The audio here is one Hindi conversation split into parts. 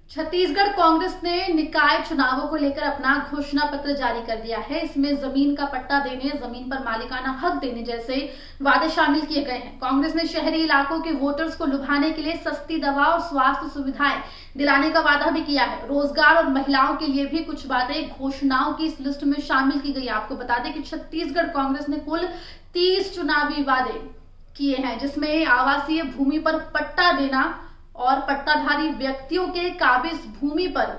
छत्तीसगढ़ कांग्रेस ने निकाय चुनावों को लेकर अपना घोषणा पत्र जारी कर दिया है। इसमें जमीन का पट्टा देने, जमीन पर मालिकाना हक देने जैसे वादे शामिल किए गए हैं। कांग्रेस ने शहरी इलाकों के वोटर्स को लुभाने के लिए सस्ती दवा और स्वास्थ्य सुविधाएं दिलाने का वादा भी किया है। रोजगार और महिलाओं के लिए भी कुछ बातें घोषणाओं की इस लिस्ट में शामिल की गई। आपको बता दें कि छत्तीसगढ़ कांग्रेस ने कुल 30 चुनावी वादे किए हैं, जिसमें आवासीय भूमि पर पट्टा देना और पट्टाधारी व्यक्तियों के काबिज भूमि पर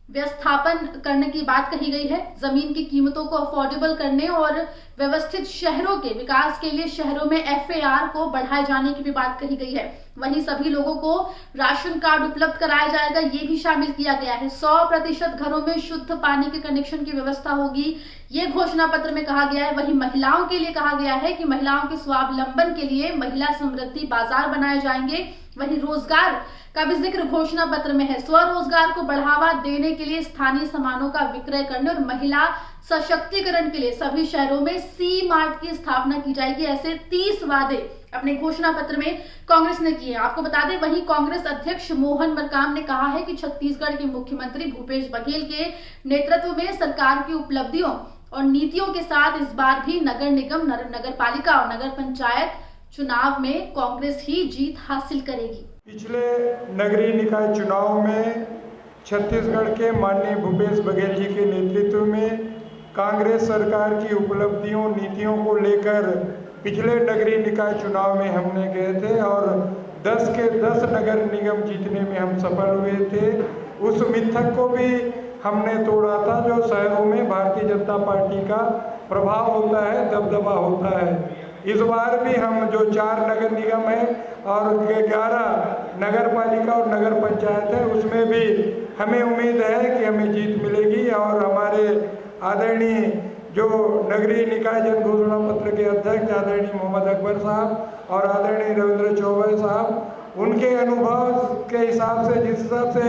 व्यवस्थापन करने की बात कही गई है। जमीन की कीमतों को अफोर्डेबल करने और व्यवस्थित शहरों के विकास के लिए शहरों में FAR को बढ़ाए जाने की भी बात कही गई है। वहीं सभी लोगों को राशन कार्ड उपलब्ध कराया जाएगा, ये भी शामिल किया गया है। 100% घरों में शुद्ध पानी के कनेक्शन की व्यवस्था होगी, ये घोषणा पत्र में कहा गया है। वहीं महिलाओं के लिए कहा गया है कि महिलाओं के स्वावलंबन के लिए महिला समृद्धि बाजार बनाए जाएंगे। वहीं रोजगार का भी जिक्र घोषणा पत्र में है। स्वरोजगार को बढ़ावा देने के लिए स्थानीय सामानों का विक्रय करने और महिला सशक्तिकरण के लिए सभी शहरों में C-Mart की स्थापना की जाएगी। ऐसे 30 वादे अपने घोषणा पत्र में कांग्रेस ने किए। आपको बता दें, वहीं कांग्रेस अध्यक्ष मोहन मरकाम ने कहा है कि छत्तीसगढ़ के मुख्यमंत्री भूपेश बघेल के नेतृत्व में सरकार की उपलब्धियों और नीतियों के साथ इस बार भी नगर निगम, नगर पालिका और नगर पंचायत चुनाव में कांग्रेस ही जीत हासिल करेगी। पिछले नगरीय निकाय चुनाव में छत्तीसगढ़ के माननीय भूपेश बघेल जी के नेतृत्व में कांग्रेस सरकार की उपलब्धियों, नीतियों को लेकर पिछले नगरीय निकाय चुनाव में हमने गए थे और 10 के 10 नगर निगम जीतने में हम सफल हुए थे। उस मिथक को भी हमने तोड़ा था जो शहरों में भारतीय जनता पार्टी का प्रभाव होता है, दबदबा होता है। इस बार भी हम जो 4 नगर निगम है और 11 नगर पालिका और नगर पंचायत है, उसमें भी हमें उम्मीद है कि हमें जीत मिलेगी और हमारे आदरणीय जो नगरीय निकाय जन घोषणा पत्र के अध्यक्ष आदरणीय मोहम्मद अकबर साहब और आदरणीय रविंद्र चौबे साहब, उनके अनुभव के हिसाब से, जिस हिसाब से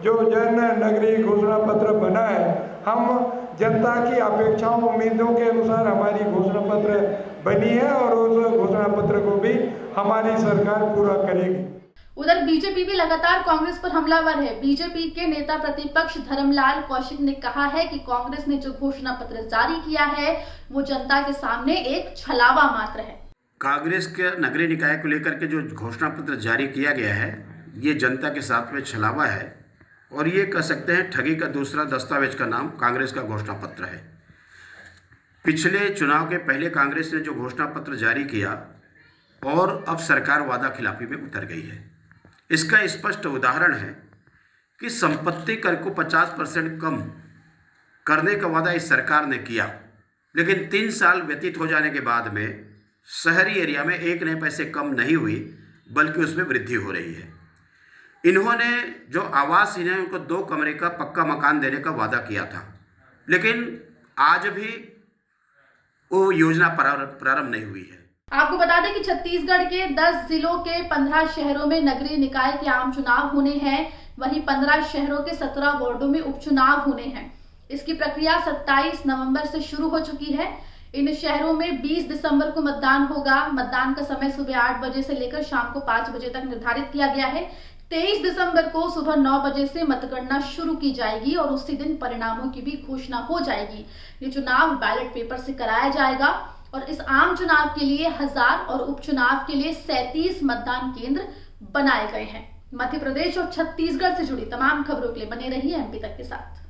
जो जन नगरीय घोषणा पत्र बना है, हम जनता की अपेक्षाओं, उम्मीदों के अनुसार हमारी घोषणा पत्र बनी है और उस घोषणा पत्र को भी हमारी सरकार पूरा करेगी। उधर बीजेपी भी लगातार कांग्रेस पर हमलावर है। बीजेपी के नेता प्रतिपक्ष धर्मलाल कौशिक ने कहा है कि कांग्रेस ने जो घोषणा पत्र जारी किया है वो जनता के सामने एक छलावा मात्र है। कांग्रेस के नगरीय निकाय को लेकर के जो घोषणा पत्र जारी किया गया है, ये जनता के साथ में छलावा है और ये कह सकते हैं ठगी का दूसरा दस्तावेज का नाम कांग्रेस का घोषणा पत्र है। पिछले चुनाव के पहले कांग्रेस ने जो घोषणा पत्र जारी किया और अब सरकार वादा खिलाफी में उतर गई है। इसका स्पष्ट उदाहरण है कि संपत्ति कर को 50% कम करने का वादा इस सरकार ने किया, लेकिन 3 साल व्यतीत हो जाने के बाद में शहरी एरिया में 1 नए पैसे कम नहीं हुई, बल्कि उसमें वृद्धि हो रही है। इन्होंने जो आवास इन्हें उनको 2 कमरे का पक्का मकान देने का वादा किया था, लेकिन आज भी वो योजना प्रारंभ नहीं हुई है। आपको बता दें कि छत्तीसगढ़ के 10 जिलों के 15 शहरों में नगरीय निकाय के आम चुनाव होने हैं। वहीं 15 शहरों के 17 वार्डों में उपचुनाव होने हैं। इसकी प्रक्रिया 27 नवंबर से शुरू हो चुकी है। इन शहरों में 20 दिसंबर को मतदान होगा। मतदान का समय सुबह 8 बजे से लेकर शाम को 5 बजे तक निर्धारित किया गया है। 23 दिसंबर को सुबह 9 बजे से मतगणना शुरू की जाएगी और उसी दिन परिणामों की भी घोषणा हो जाएगी। ये चुनाव बैलेट पेपर से कराया जाएगा और इस आम चुनाव के लिए 1000 और उपचुनाव के लिए 37 मतदान केंद्र बनाए गए हैं। मध्य प्रदेश और छत्तीसगढ़ से जुड़ी तमाम खबरों के लिए बने रहिए MP तक के साथ।